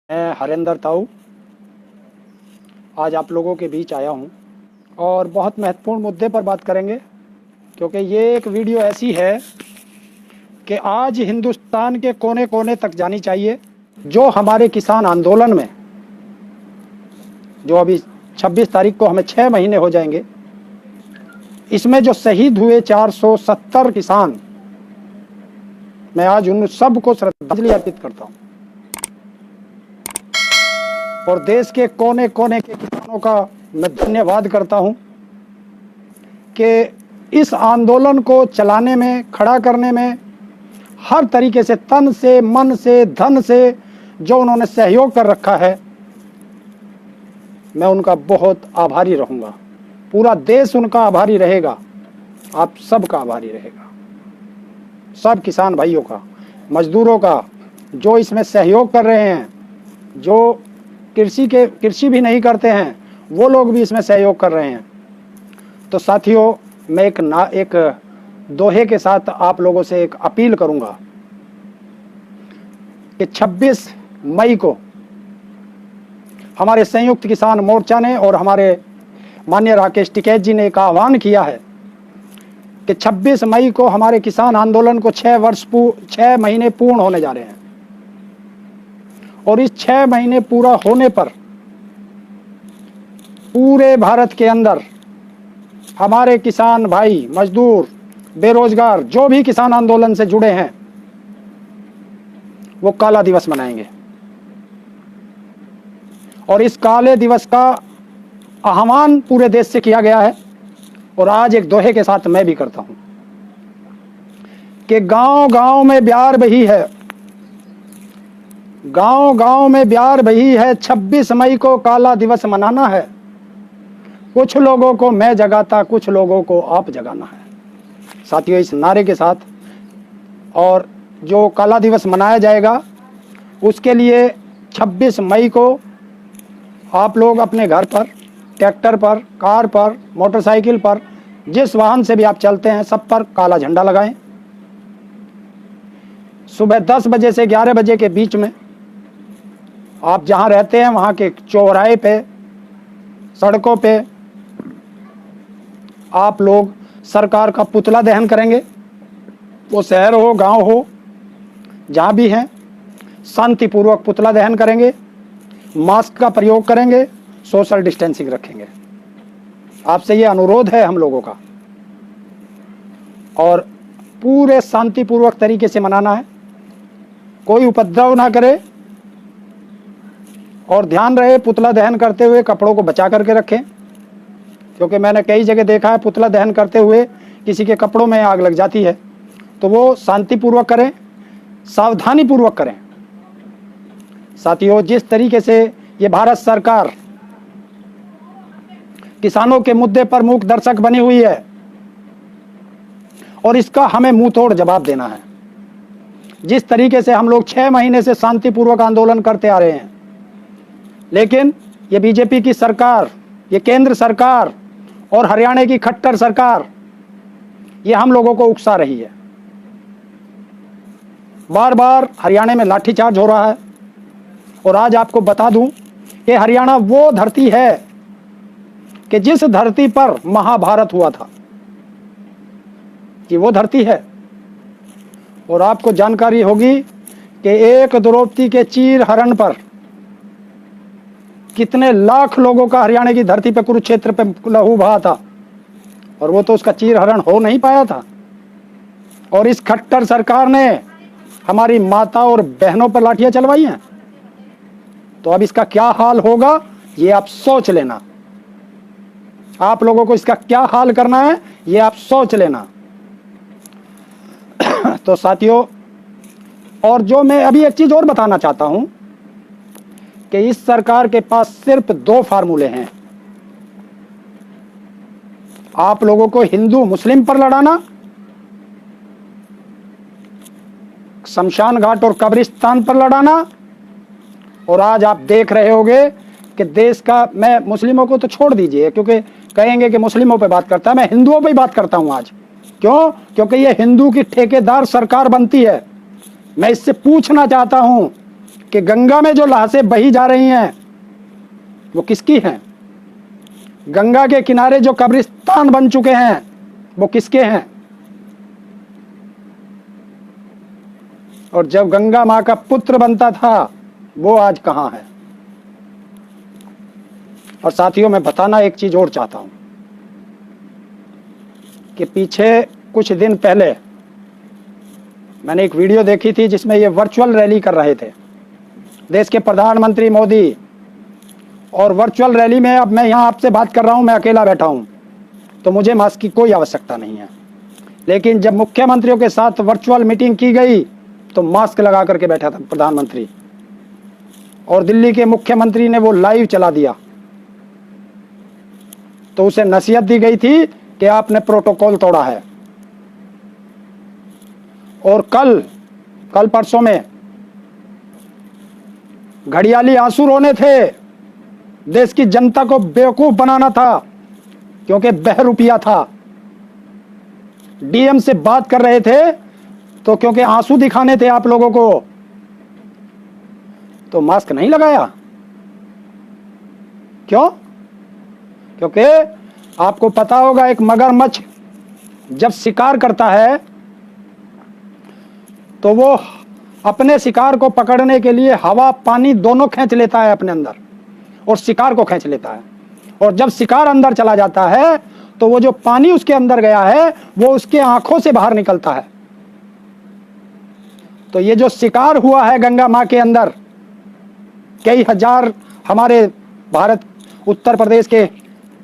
मैं हरेंद्र ताऊ आज आप लोगों के बीच आया हूं और बहुत महत्वपूर्ण मुद्दे पर बात करेंगे, क्योंकि ये एक वीडियो ऐसी है कि आज हिंदुस्तान के कोने कोने तक जानी चाहिए। जो हमारे किसान आंदोलन में, जो अभी 26 तारीख को हमें 6 महीने हो जाएंगे, इसमें जो शहीद हुए 470 किसान, मैं आज उन सबको श्रद्धांजलि अर्पित करता हूं और देश के कोने कोने के किसानों का मैं धन्यवाद करता हूं कि इस आंदोलन को चलाने में, खड़ा करने में हर तरीके से, तन से, मन से, धन से जो उन्होंने सहयोग कर रखा है, मैं उनका बहुत आभारी रहूंगा। पूरा देश उनका आभारी रहेगा, आप सबका आभारी रहेगा, सब किसान भाइयों का, मजदूरों का, जो इसमें सहयोग कर रहे हैं, जो कृषि भी नहीं करते हैं, वो लोग भी इसमें सहयोग कर रहे हैं। तो साथियों, मैं एक दोहे के साथ आप लोगों से एक अपील करूंगा कि 26 मई को हमारे संयुक्त किसान मोर्चा ने और हमारे माननीय राकेश टिकैत जी ने एक आह्वान किया है कि 26 मई को हमारे किसान आंदोलन को 6 महीने पूर्ण होने जा रहे हैं और इस 6 महीने पूरा होने पर पूरे भारत के अंदर हमारे किसान भाई, मजदूर, बेरोजगार, जो भी किसान आंदोलन से जुड़े हैं, वो काला दिवस मनाएंगे। और इस काले दिवस का आह्वान पूरे देश से किया गया है और आज एक दोहे के साथ मैं भी करता हूं कि गांव गांव में ब्यार बही है, गांव गांव में ब्यार बही है, 26 मई को काला दिवस मनाना है। कुछ लोगों को मैं जगाता, कुछ लोगों को आप जगाना है। साथियों, इस नारे के साथ और जो काला दिवस मनाया जाएगा, उसके लिए 26 मई को आप लोग अपने घर पर, ट्रैक्टर पर, कार पर, मोटरसाइकिल पर, जिस वाहन से भी आप चलते हैं, सब पर काला झंडा लगाएं। सुबह 10 बजे से 11 बजे के बीच में आप जहां रहते हैं वहां के चौराहे पे, सड़कों पे आप लोग सरकार का पुतला दहन करेंगे। वो शहर हो, गांव हो, जहां भी हैं, शांतिपूर्वक पुतला दहन करेंगे, मास्क का प्रयोग करेंगे, सोशल डिस्टेंसिंग रखेंगे। आपसे ये अनुरोध है हम लोगों का, और पूरे शांतिपूर्वक तरीके से मनाना है, कोई उपद्रव ना करे। और ध्यान रहे, पुतला दहन करते हुए कपड़ों को बचा करके रखें, क्योंकि मैंने कई जगह देखा है पुतला दहन करते हुए किसी के कपड़ों में आग लग जाती है। तो वो शांतिपूर्वक करें, सावधानी पूर्वक करें। साथियों, जिस तरीके से ये भारत सरकार किसानों के मुद्दे पर मूक दर्शक बनी हुई है, और इसका हमें मुंह तोड़ जवाब देना है। जिस तरीके से हम लोग 6 महीने से शांतिपूर्वक आंदोलन करते आ रहे हैं, लेकिन ये बीजेपी की सरकार, ये केंद्र सरकार और हरियाणा की खट्टर सरकार, ये हम लोगों को उकसा रही है। बार बार हरियाणा में लाठीचार्ज हो रहा है। और आज आपको बता दूं कि हरियाणा वो धरती है कि जिस धरती पर महाभारत हुआ था, कि वो धरती है। और आपको जानकारी होगी कि एक द्रौपदी के चीर हरण पर कितने लाख लोगों का हरियाणा की धरती पे, कुरुक्षेत्र पे लहू बहा था, और वो तो उसका चीर हरण हो नहीं पाया था। और इस खट्टर सरकार ने हमारी माता और बहनों पर लाठियां चलवाई हैं। तो अब इसका क्या हाल होगा, ये आप सोच लेना। आप लोगों को इसका क्या हाल करना है, ये आप सोच लेना। तो साथियों, और जो मैं अभी एक चीज और बताना चाहता हूं कि इस सरकार के पास सिर्फ 2 फार्मूले हैं। आप लोगों को हिंदू मुस्लिम पर लड़ाना, शमशान घाट और कब्रिस्तान पर लड़ाना। और आज आप देख रहे होंगे कि देश का, मैं मुस्लिमों को तो छोड़ दीजिए, क्योंकि कहेंगे कि मुस्लिमों पे बात करता है, मैं हिंदुओं पे बात करता हूं आज। क्यों? क्योंकि ये हिंदू की ठेकेदार सरकार बनती है। मैं इससे पूछना चाहता हूं कि गंगा में जो लाशें बही जा रही हैं वो किसकी हैं? गंगा के किनारे जो कब्रिस्तान बन चुके हैं वो किसके हैं? और जब गंगा मां का पुत्र बनता था वो आज कहां है? और साथियों, मैं बताना एक चीज और चाहता हूं कि पीछे कुछ दिन पहले मैंने एक वीडियो देखी थी जिसमें ये वर्चुअल रैली कर रहे थे देश के प्रधानमंत्री मोदी। और वर्चुअल रैली में, अब मैं यहां आपसे बात कर रहा हूं, मैं अकेला बैठा हूं, तो मुझे मास्क की कोई आवश्यकता नहीं है। लेकिन जब मुख्यमंत्रियों के साथ वर्चुअल मीटिंग की गई तो मास्क लगा करके बैठा था प्रधानमंत्री, और दिल्ली के मुख्यमंत्री ने वो लाइव चला दिया। तो उसे नसीहत दी गई थी कि आपने प्रोटोकॉल तोड़ा है। और कल परसों में घड़ियाली आंसू रोने थे। देश की जनता को बेवकूफ बनाना था क्योंकि बहरूपिया था। डीएम से बात कर रहे थे तो क्योंकि आंसू दिखाने थे आप लोगों को, तो मास्क नहीं लगाया। क्यों? क्योंकि आपको पता होगा, एक मगरमच्छ जब शिकार करता है तो वो अपने शिकार को पकड़ने के लिए हवा पानी दोनों खींच लेता है अपने अंदर, और शिकार को खींच लेता है। और जब शिकार अंदर चला जाता है तो वो जो पानी उसके अंदर गया है वो उसके आंखों से बाहर निकलता है। तो ये जो शिकार हुआ है गंगा मां के अंदर, कई हजार हमारे भारत उत्तर प्रदेश के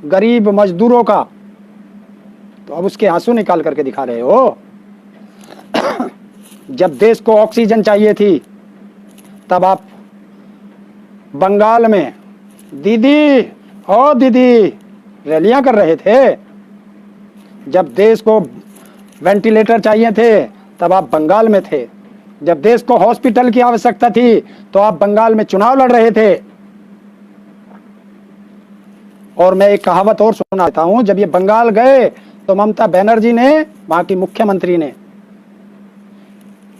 गरीब मजदूरों का, तो अब उसके आंसू निकाल करके दिखा रहे हो। जब देश को ऑक्सीजन चाहिए थी तब आप बंगाल में दीदी ओ दीदी रैलियां कर रहे थे। जब देश को वेंटिलेटर चाहिए थे तब आप बंगाल में थे। जब देश को हॉस्पिटल की आवश्यकता थी तो आप बंगाल में चुनाव लड़ रहे थे। और मैं एक कहावत और सुनाता हूं, जब ये बंगाल गए तो ममता बनर्जी ने, वहां की मुख्यमंत्री ने,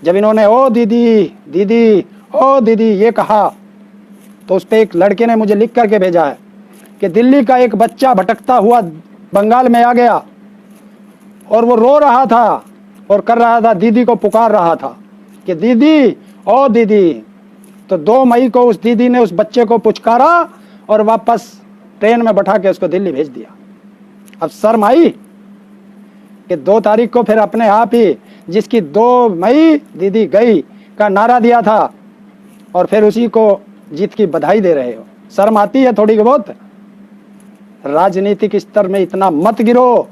जब इन्होंने ओ दीदी दीदी ओ दीदी ये कहा तो उस पर एक लड़के ने मुझे लिख करके भेजा है कि दिल्ली का एक बच्चा भटकता हुआ बंगाल में आ गया और वो रो रहा था और कर रहा था, दीदी को पुकार रहा था कि दीदी ओ दीदी। तो 2 मई को उस दीदी ने उस बच्चे को पुचकारा और वापस ट्रेन में बैठा के उसको दिल्ली भेज दिया। अब शर्म आई कि 2 तारीख को फिर अपने आप ही जिसकी 2 मई दीदी गई का नारा दिया था और फिर उसी को जीत की बधाई दे रहे हो। शर्म आती है थोड़ी बहुत? राजनीतिक स्तर में इतना मत गिरो,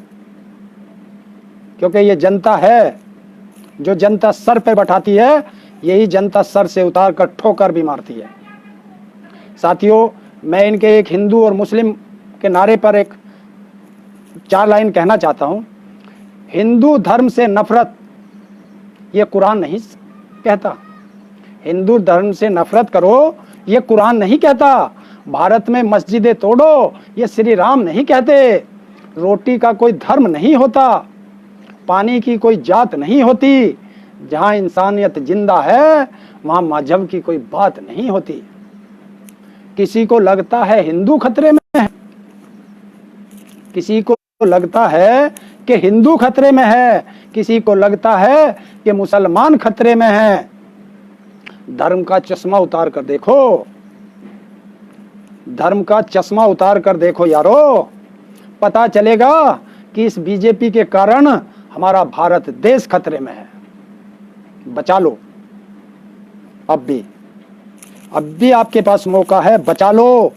क्योंकि ये जनता है, जो जनता सर पे बैठाती है यही जनता सर से उतार कर ठोकर भी मारती है। साथियों, मैं इनके एक हिंदू और मुस्लिम के नारे पर एक 4 लाइन कहना चाहता हूं। हिंदू धर्म से नफरत ये कुरान नहीं कहता। हिंदू धर्म से नफरत करो ये कुरान नहीं कहता। भारत में मस्जिदें तोड़ो ये श्री राम नहीं कहते। रोटी का कोई धर्म नहीं होता, पानी की कोई जात नहीं होती। जहां इंसानियत जिंदा है वहां मजहब की कोई बात नहीं होती। किसी को लगता है हिंदू खतरे में है, किसी को लगता है कि हिंदू खतरे में है, किसी को लगता है कि मुसलमान खतरे में है। धर्म का चश्मा उतार कर देखो, धर्म का चश्मा उतार कर देखो यारो, पता चलेगा कि इस बीजेपी के कारण हमारा भारत देश खतरे में है। बचा लो, अब भी आपके पास मौका है, बचा लो,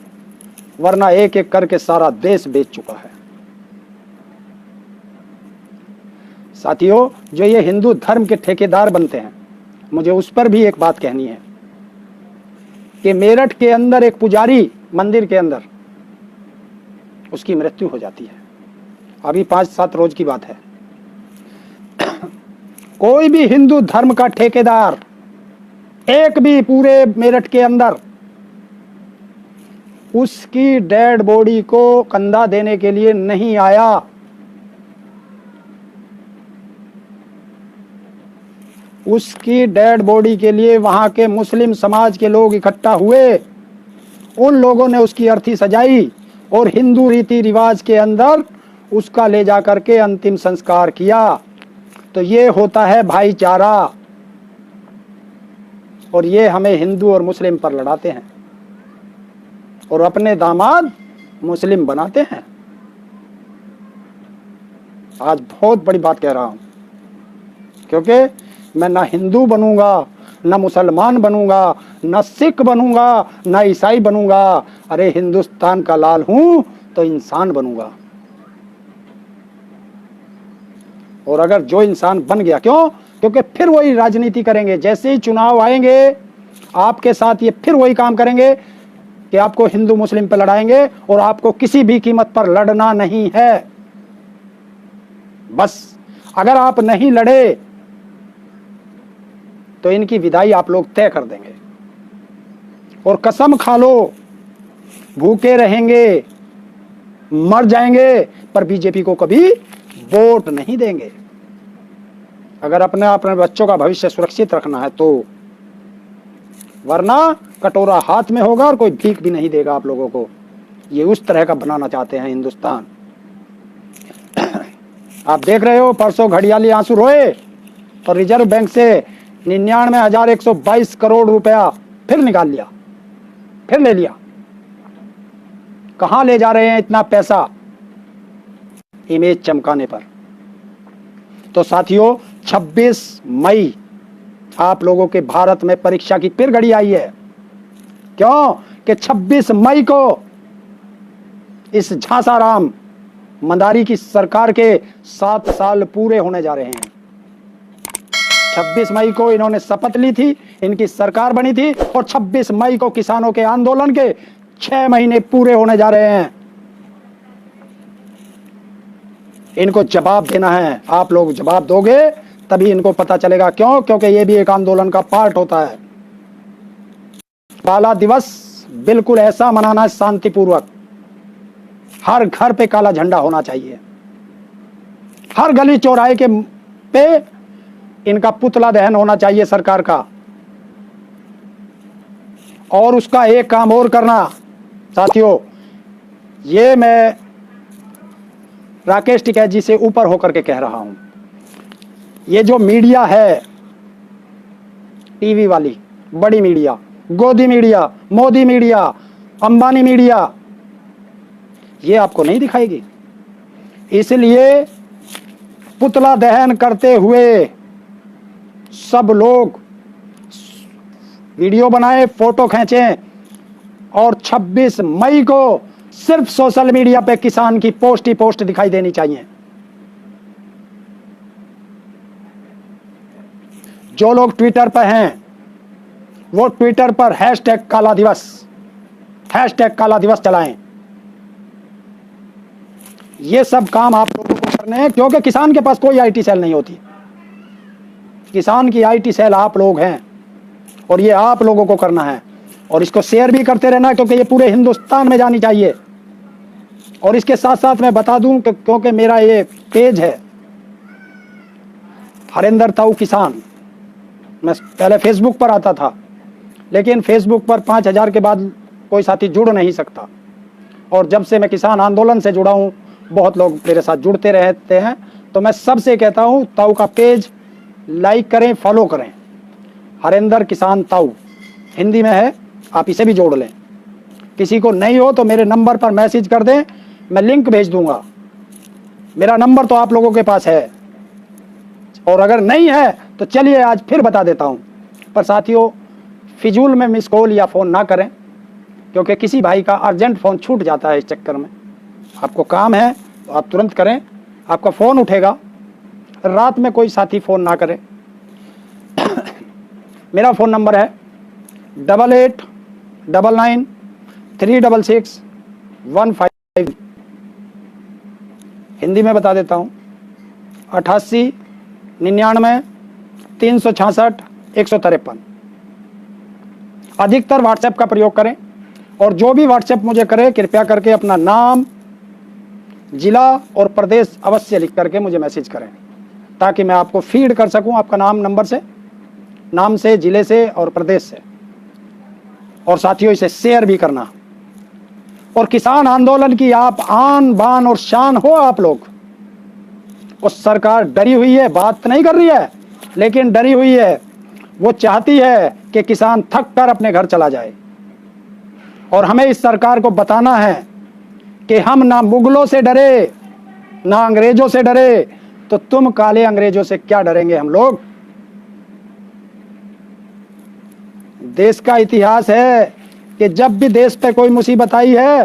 वरना एक एक करके सारा देश बेच चुका है। साथियों, जो ये हिंदू धर्म के ठेकेदार बनते हैं, मुझे उस पर भी एक बात कहनी है कि मेरठ के अंदर एक पुजारी मंदिर के अंदर उसकी मृत्यु हो जाती है। अभी 5-7 रोज की बात है। कोई भी हिंदू धर्म का ठेकेदार एक भी पूरे मेरठ के अंदर उसकी डेड बॉडी को कंधा देने के लिए नहीं आया। उसकी डेड बॉडी के लिए वहां के मुस्लिम समाज के लोग इकट्ठा हुए, उन लोगों ने उसकी अर्थी सजाई और हिंदू रीति रिवाज के अंदर उसका ले जाकर के अंतिम संस्कार किया। तो ये होता है भाईचारा, और ये हमें हिंदू और मुस्लिम पर लड़ाते हैं और अपने दामाद मुस्लिम बनाते हैं। आज बहुत बड़ी बात कह रहा हूं, क्योंकि मैं ना हिंदू बनूंगा, ना मुसलमान बनूंगा, ना सिख बनूंगा, ना ईसाई बनूंगा। अरे हिंदुस्तान का लाल हूं तो इंसान बनूंगा। और अगर जो इंसान बन गया, क्यों? क्योंकि फिर वही राजनीति करेंगे। जैसे ही चुनाव आएंगे आपके साथ ये फिर वही काम करेंगे कि आपको हिंदू मुस्लिम पे लड़ाएंगे, और आपको किसी भी कीमत पर लड़ना नहीं है। बस अगर आप नहीं लड़े तो इनकी विदाई आप लोग तय कर देंगे। और कसम खा लो, भूखे रहेंगे, मर जाएंगे, पर बीजेपी को कभी वोट नहीं देंगे। अगर अपने बच्चों का भविष्य सुरक्षित रखना है तो, वरना कटोरा हाथ में होगा और कोई भीख भी नहीं देगा आप लोगों को। ये उस तरह का बनाना चाहते हैं हिंदुस्तान। आप देख रहे हो, परसों घड़ियाली आंसू रोए और रिजर्व बैंक से 99,122 करोड़ रुपया फिर निकाल लिया, फिर ले लिया। कहां ले जा रहे हैं इतना पैसा? इमेज चमकाने पर। तो साथियों, 26 मई आप लोगों के भारत में परीक्षा की फिर घड़ी आई है। क्यों? कि 26 मई को इस झांसाराम मंदारी की सरकार के 7 साल पूरे होने जा रहे हैं। 26 मई को इन्होंने शपथ ली थी, इनकी सरकार बनी थी, और 26 मई को किसानों के आंदोलन के 6 महीने पूरे होने जा रहे हैं। इनको जवाब देना है। आप लोग जवाब दोगे तभी इनको पता चलेगा। क्यों? क्योंकि ये भी एक आंदोलन का पार्ट होता है। काला दिवस बिल्कुल ऐसा मनाना है शांतिपूर्वक। हर घर पे काला झंडा होना चाहिए, हर गली चौराहे के पे इनका पुतला दहन होना चाहिए सरकार का। और उसका एक काम और करना साथियों, ये मैं राकेश टिकैत जी से ऊपर होकर के कह रहा हूं। ये जो मीडिया है, टीवी वाली बड़ी मीडिया, गोदी media, Modi media, Ambani media, ये आपको नहीं दिखाएगी। इसलिए पुतला दहन करते हुए सब लोग वीडियो बनाएं, फोटो खींचें, और 26 मई को सिर्फ सोशल मीडिया पे किसान की पोस्ट ही पोस्ट दिखाई देनी चाहिए। जो लोग ट्विटर पर हैं वो ट्विटर पर हैशटैग काला दिवस चलाएं। ये सब काम आप लोगों को करने हैं, क्योंकि किसान के पास कोई आईटी सेल नहीं होती। किसान की आईटी सेल आप लोग हैं, और ये आप लोगों को करना है। और इसको शेयर भी करते रहना, क्योंकि ये पूरे हिंदुस्तान में जानी चाहिए। और इसके साथ साथ मैं बता दूं कि क्योंकि मेरा ये पेज है हरेंद्र ताऊ किसान, मैं पहले फेसबुक पर आता था, लेकिन फेसबुक पर 5,000 के बाद कोई साथी जुड़ नहीं सकता। और जब से मैं किसान आंदोलन से जुड़ा हूं, बहुत लोग मेरे साथ जुड़ते रहते हैं। तो मैं सबसे कहता हूं, ताऊ का पेज लाइक करें, फॉलो करें। हरेंद्र किसान ताऊ हिंदी में है, आप इसे भी जोड़ लें। किसी को नहीं हो तो मेरे नंबर पर मैसेज कर दें, मैं लिंक भेज दूंगा। मेरा नंबर तो आप लोगों के पास है, और अगर नहीं है तो चलिए आज फिर बता देता हूं। पर साथियों, फिजूल में मिस कॉल या फ़ोन ना करें, क्योंकि किसी भाई का अर्जेंट फ़ोन छूट जाता है इस चक्कर में। आपको काम है तो आप तुरंत करें, आपका फ़ोन उठेगा। रात में कोई साथी फ़ोन ना करे। मेरा फ़ोन नंबर है 8899366155। हिंदी में बता देता हूँ, 8899366153। अधिकतर व्हाट्सएप का प्रयोग करें, और जो भी व्हाट्सएप मुझे करे कृपया करके अपना नाम, जिला और प्रदेश अवश्य लिख करके मुझे मैसेज करें, ताकि मैं आपको फीड कर सकूं आपका नाम नंबर से, नाम से, जिले से और प्रदेश से। और साथियों, इसे शेयर भी करना। और किसान आंदोलन की आप आन बान और शान हो आप लोग। और सरकार डरी हुई है, बात नहीं कर रही है, लेकिन डरी हुई है। वो चाहती है कि किसान थक कर अपने घर चला जाए। और हमें इस सरकार को बताना है कि हम ना मुगलों से डरे, ना अंग्रेजों से डरे, तो तुम काले अंग्रेजों से क्या डरेंगे हम लोग। देश का इतिहास है कि जब भी देश पे कोई मुसीबत आई है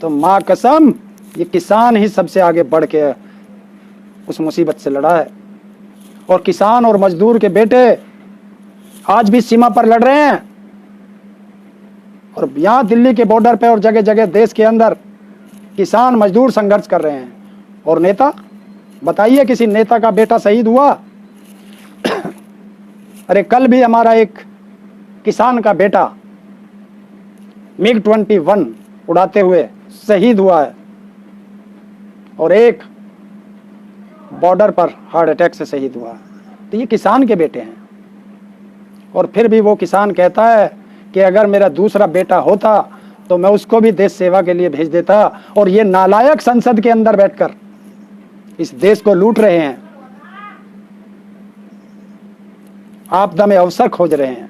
तो मां कसम ये किसान ही सबसे आगे बढ़ के उस मुसीबत से लड़ा है। और किसान और मजदूर के बेटे आज भी सीमा पर लड़ रहे हैं। और यहां दिल्ली के बॉर्डर पे और जगह जगह देश के अंदर किसान मजदूर संघर्ष कर रहे हैं। और नेता, बताइए किसी नेता का बेटा शहीद हुआ? अरे कल भी हमारा एक किसान का बेटा MiG-21 उड़ाते हुए शहीद हुआ है। और एक बॉर्डर पर हार्ट अटैक से शहीद हुआ है। तो ये किसान के बेटे हैं। और फिर भी वो किसान कहता है कि अगर मेरा दूसरा बेटा होता तो मैं उसको भी देश सेवा के लिए भेज देता। और ये नालायक संसद के अंदर बैठकर इस देश को लूट रहे हैं, आपदा में अवसर खोज रहे हैं।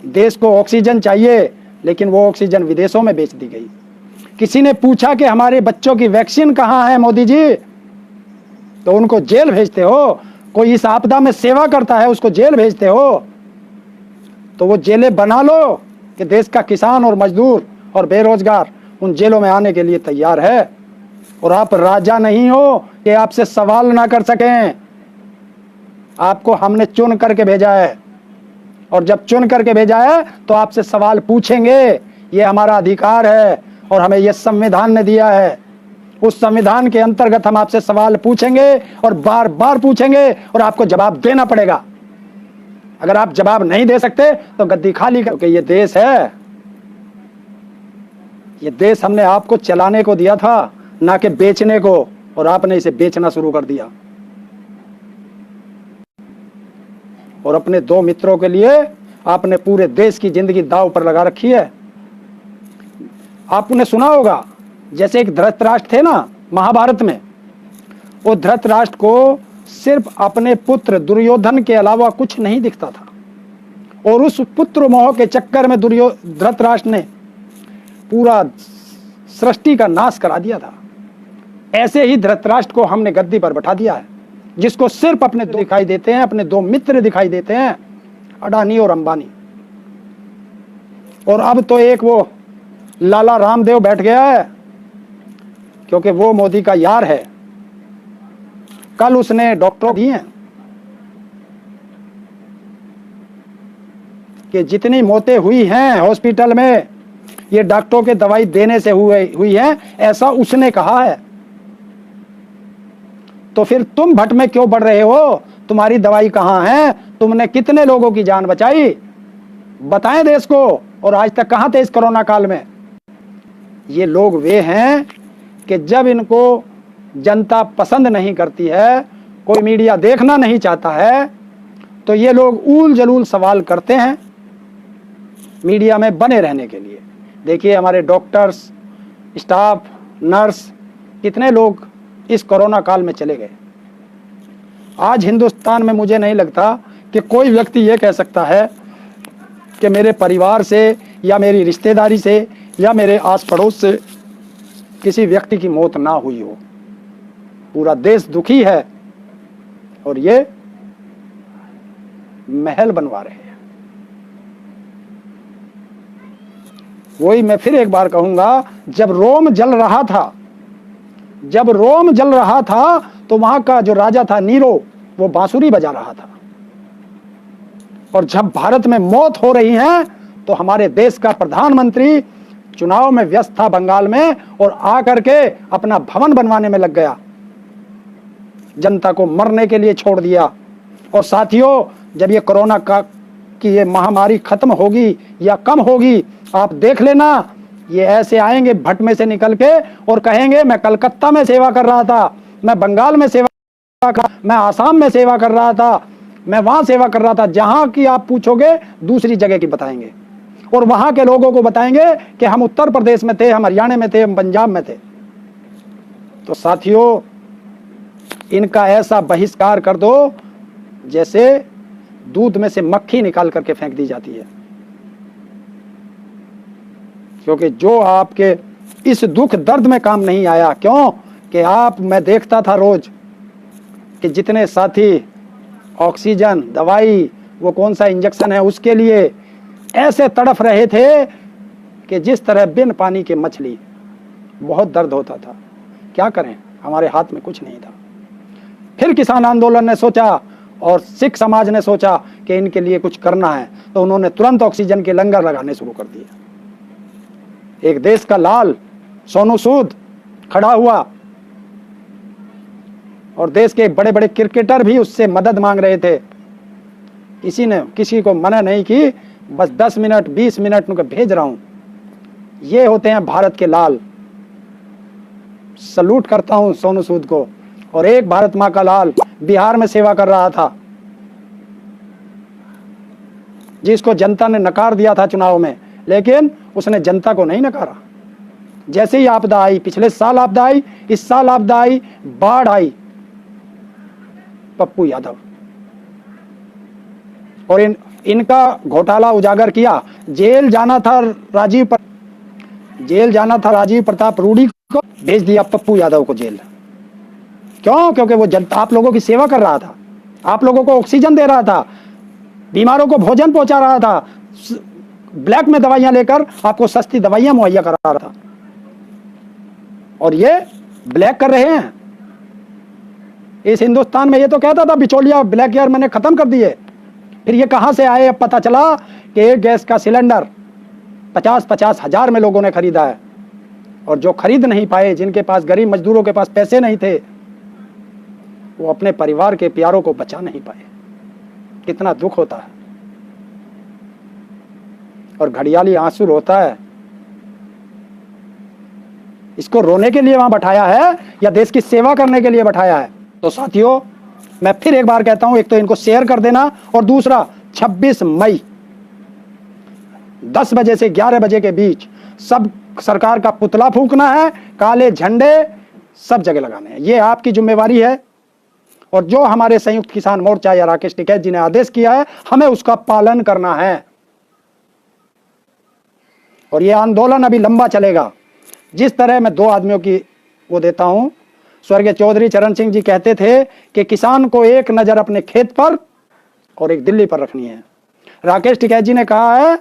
देश को ऑक्सीजन चाहिए, लेकिन वो ऑक्सीजन विदेशों में बेच दी गई। किसी ने पूछा कि हमारे बच्चों की वैक्सीन कहां है मोदी जी, तो उनको जेल भेजते हो। कोई इस आपदा में सेवा करता है, उसको जेल भेजते हो। तो वो जेलें बना लो कि देश का किसान और मजदूर और बेरोजगार उन जेलों में आने के लिए तैयार है। और आप राजा नहीं हो कि आपसे सवाल ना कर सकें। आपको हमने चुन करके भेजा है, और जब चुन करके भेजा है तो आपसे सवाल पूछेंगे। ये हमारा अधिकार है और हमें यह संविधान ने दिया है। उस संविधान के अंतर्गत हम आपसे सवाल पूछेंगे और बार बार पूछेंगे, और आपको जवाब देना पड़ेगा। अगर आप जवाब नहीं दे सकते तो गद्दी खाली कर। ये देश है, ये देश हमने आपको चलाने को दिया था, ना कि बेचने को। और आपने इसे बेचना शुरू कर दिया। और अपने दो मित्रों के लिए आपने पूरे देश की जिंदगी दांव पर लगा रखी है। आपने सुना होगा, जैसे एक धृतराष्ट्र थे ना महाभारत में, वो धृतराष्ट्र को सिर्फ अपने पुत्र दुर्योधन के अलावा कुछ नहीं दिखता था। और उस पुत्र मोह के चक्कर में धृतराष्ट्र ने पूरा सृष्टि का नाश करा दिया था। ऐसे ही धृतराष्ट्र को हमने गद्दी पर बैठा दिया है, जिसको सिर्फ अपने दो दिखाई देते हैं, अपने दो मित्र दिखाई देते हैं, अडानी और अंबानी। और अब तो एक वो लाला रामदेव बैठ गया है, क्योंकि वो मोदी का यार है। कल उसने डॉक्टरों दिए हैं कि जितनी मौतें हुई हैं हॉस्पिटल में, ये डॉक्टरों के दवाई देने से हुई है, ऐसा उसने कहा है। तो फिर तुम भट में क्यों बढ़ रहे हो? तुम्हारी दवाई कहां है? तुमने कितने लोगों की जान बचाई? बताएं देश को। और आज तक कहां थे इस कोरोना काल में? ये लोग वे हैं कि जब इनको जनता पसंद नहीं करती है, कोई मीडिया देखना नहीं चाहता है, तो ये लोग ऊल जलूल सवाल करते हैं मीडिया में बने रहने के लिए। देखिए हमारे डॉक्टर्स, स्टाफ, नर्स, कितने लोग इस कोरोना काल में चले गए। आज हिंदुस्तान में मुझे नहीं लगता कि कोई व्यक्ति ये कह सकता है कि मेरे परिवार से या मेरी रिश्तेदारी से या मेरे आस पड़ोस से किसी व्यक्ति की मौत ना हुई हो। पूरा देश दुखी है और ये महल बनवा रहे हैं। वही मैं फिर एक बार कहूंगा, जब रोम जल रहा था, जब रोम जल रहा था, तो वहां का जो राजा था नीरो, वो बांसुरी बजा रहा था। और जब भारत में मौत हो रही है, तो हमारे देश का प्रधानमंत्री चुनाव में व्यस्त था बंगाल में, और आकर के अपना भवन बनवाने में लग गया, जनता को मरने के लिए छोड़ दिया। और साथियों, जब ये कोरोना की ये महामारी खत्म होगी या कम होगी, आप देख लेना, ये ऐसे आएंगे भट में से निकल के और कहेंगे मैं कलकत्ता में सेवा कर रहा था, मैं बंगाल में सेवा कर, मैं आसाम में सेवा कर रहा था, मैं वहां सेवा कर रहा था जहां की आप पूछोगे दूसरी जगह की बताएंगे, और वहां के लोगों को बताएंगे कि हम उत्तर प्रदेश में थे, हम हरियाणा में थे, हम पंजाब में थे। तो साथियों, इनका ऐसा बहिष्कार कर दो जैसे दूध में से मक्खी निकाल करके फेंक दी जाती है। क्योंकि जो आपके इस दुख दर्द में काम नहीं आया, क्यों कि मैं देखता था रोज कि जितने साथी ऑक्सीजन, दवाई, वो कौन सा इंजेक्शन है उसके लिए ऐसे तड़फ रहे थे कि जिस तरह बिन पानी के मछली। बहुत दर्द होता था। क्या करें, हमारे हाथ में कुछ नहीं था। फिर किसान आंदोलन ने सोचा और सिख समाज ने सोचा कि इनके लिए कुछ करना है, तो उन्होंने तुरंत ऑक्सीजन के लंगर लगाने शुरू कर दिए। एक देश का लाल सोनू सूद खड़ा हुआ और देश के बड़े बड़े क्रिकेटर भी उससे मदद मांग रहे थे। किसी ने किसी को मना नहीं की, बस 10 मिनट 20 मिनट उनको भेज रहा हूं। ये होते हैं भारत के लाल। सलूट करता हूं सोनू सूद को। और एक भारत मां का लाल बिहार में सेवा कर रहा था, जिसको जनता ने नकार दिया था चुनाव में, लेकिन उसने जनता को नहीं नकारा। जैसे ही आपदा आई, पिछले साल आपदा आई, इस साल आपदा आई, बाढ़ आई, पप्पू यादव और इनका घोटाला उजागर किया। जेल जाना था राजीव प्रताप रूडी को, भेज दिया पप्पू यादव को जेल। क्यों? क्योंकि वो जनता, आप लोगों की सेवा कर रहा था, आप लोगों को ऑक्सीजन दे रहा था, बीमारों को भोजन पहुंचा रहा था, ब्लैक में दवाइयां लेकर आपको सस्ती दवाइयां मुहैया करा रहा था। और ये ब्लैक कर रहे हैं। इस हिंदुस्तान में ये तो कहता था बिचौलिया ब्लैक यार मैंने खत्म कर दिए। फिर ये कहां से आए? अब पता चला कि एक गैस का सिलेंडर 50-50 हजार में लोगों ने खरीदा है, और जो खरीद नहीं पाए, जिनके पास, गरीब मजदूरों के पास पैसे नहीं थे, वो अपने परिवार के प्यारों को बचा नहीं पाए। कितना दुख होता है और घड़ियाली आंसू रोता है। इसको रोने के लिए वहां बैठाया है या देश की सेवा करने के लिए बैठाया है? तो साथियों, मैं फिर एक बार कहता हूं, एक तो इनको शेयर कर देना, और दूसरा 26 मई 10 बजे से 11 बजे के बीच सब सरकार का पुतला फूंकना है, काले झंडे सब जगह लगाने हैं। ये आपकी जिम्मेवारी है, और जो हमारे संयुक्त किसान मोर्चा या राकेश टिकैत जी ने आदेश किया है, हमें उसका पालन करना है। और ये आंदोलन अभी लंबा चलेगा। जिस तरह मैं 2 आदमियों की वो देता हूं, स्वर्गीय चौधरी चरण सिंह जी कहते थे कि किसान को एक नजर अपने खेत पर और एक दिल्ली पर रखनी है। राकेश टिकैत जी ने कहा है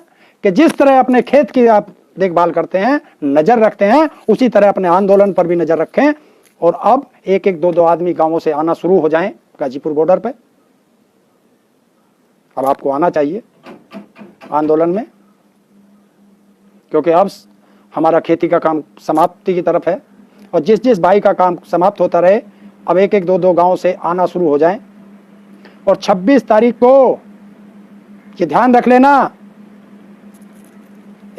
कि जिस तरह अपने खेत की आप देखभाल करते हैं, नजर रखते हैं, उसी तरह अपने आंदोलन पर भी नजर रखें। और अब 1-1, 2-2 आदमी गांवों से आना शुरू हो जाएं गाजीपुर बॉर्डर पे। अब आपको आना चाहिए आंदोलन में, क्योंकि अब हमारा खेती का काम समाप्ति की तरफ है, और जिस जिस भाई का काम समाप्त होता रहे, अब 1-1, 2-2 गांव से आना शुरू हो जाएं। और 26 तारीख को ये ध्यान रख लेना,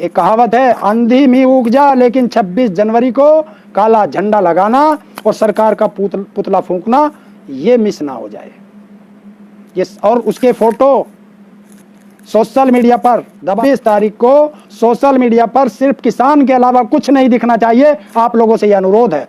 एक कहावत है, आंधी में उग जा, लेकिन 26 जनवरी को काला झंडा लगाना और सरकार का पुतला फूंकना, ये मिस ना हो जाए। ये और उसके फोटो सोशल मीडिया पर 22 तारीख को सोशल मीडिया पर सिर्फ किसान के अलावा कुछ नहीं दिखना चाहिए। आप लोगों से यह अनुरोध है,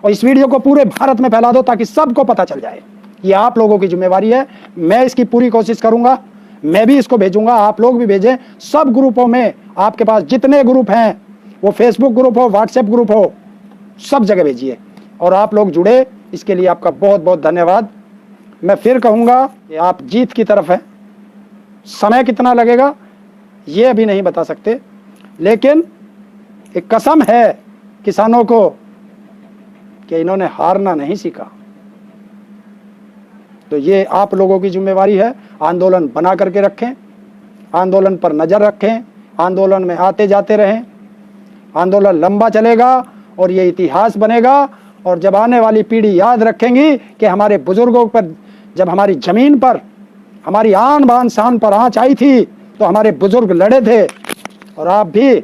और इस वीडियो को पूरे भारत में फैला दो ताकि सबको पता चल जाए। ये आप लोगों की जिम्मेवारी है। मैं इसकी पूरी कोशिश करूंगा, मैं भी इसको भेजूंगा, आप लोग भी भेजें सब ग्रुपों में। आपके पास जितने ग्रुप हैं, वो फेसबुक ग्रुप हो, व्हाट्सएप ग्रुप हो, सब जगह भेजिए। और आप लोग जुड़े, इसके लिए आपका बहुत बहुत धन्यवाद। मैं फिर कहूंगा कि आप जीत की तरफ हैं। समय कितना लगेगा ये अभी नहीं बता सकते, लेकिन एक कसम है किसानों को कि इन्होंने हारना नहीं सीखा। तो ये आप लोगों की जिम्मेवारी है। आंदोलन बना करके रखें, आंदोलन पर नजर रखें, आंदोलन में आते जाते रहें। आंदोलन लंबा चलेगा और ये इतिहास बनेगा। और जब आने वाली पीढ़ी याद रखेंगी कि हमारे बुजुर्गों पर, जब हमारी जमीन पर, हमारी आन बान शान पर आंच आई थी, तो हमारे बुजुर्ग लड़े थे। और आप भी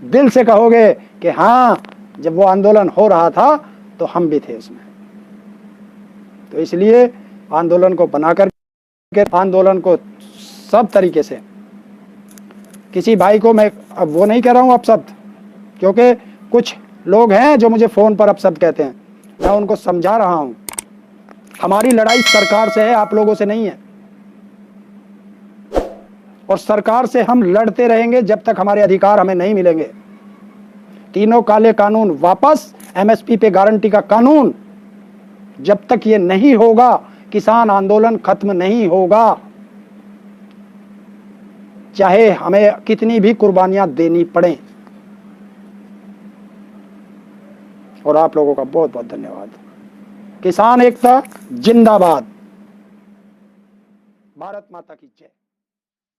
दिल से कहोगे कि हाँ, जब वो आंदोलन हो रहा था तो हम भी थे उसमें। तो इसलिए आंदोलन को बनाकर के आंदोलन को सब तरीके से, किसी भाई को मैं अब वो नहीं कह रहा हूँ अपशब्द, क्योंकि कुछ लोग हैं जो मुझे फ़ोन पर अपशब्द कहते हैं, मैं उनको समझा रहा हूँ हमारी लड़ाई सरकार से है, आप लोगों से नहीं है। और सरकार से हम लड़ते रहेंगे जब तक हमारे अधिकार हमें नहीं मिलेंगे। तीनों काले कानून वापस, एमएसपी पे गारंटी का कानून, जब तक ये नहीं होगा किसान आंदोलन खत्म नहीं होगा, चाहे हमें कितनी भी कुर्बानियां देनी पड़े। और आप लोगों का बहुत बहुत धन्यवाद। किसान एकता जिंदाबाद। भारत माता की जय।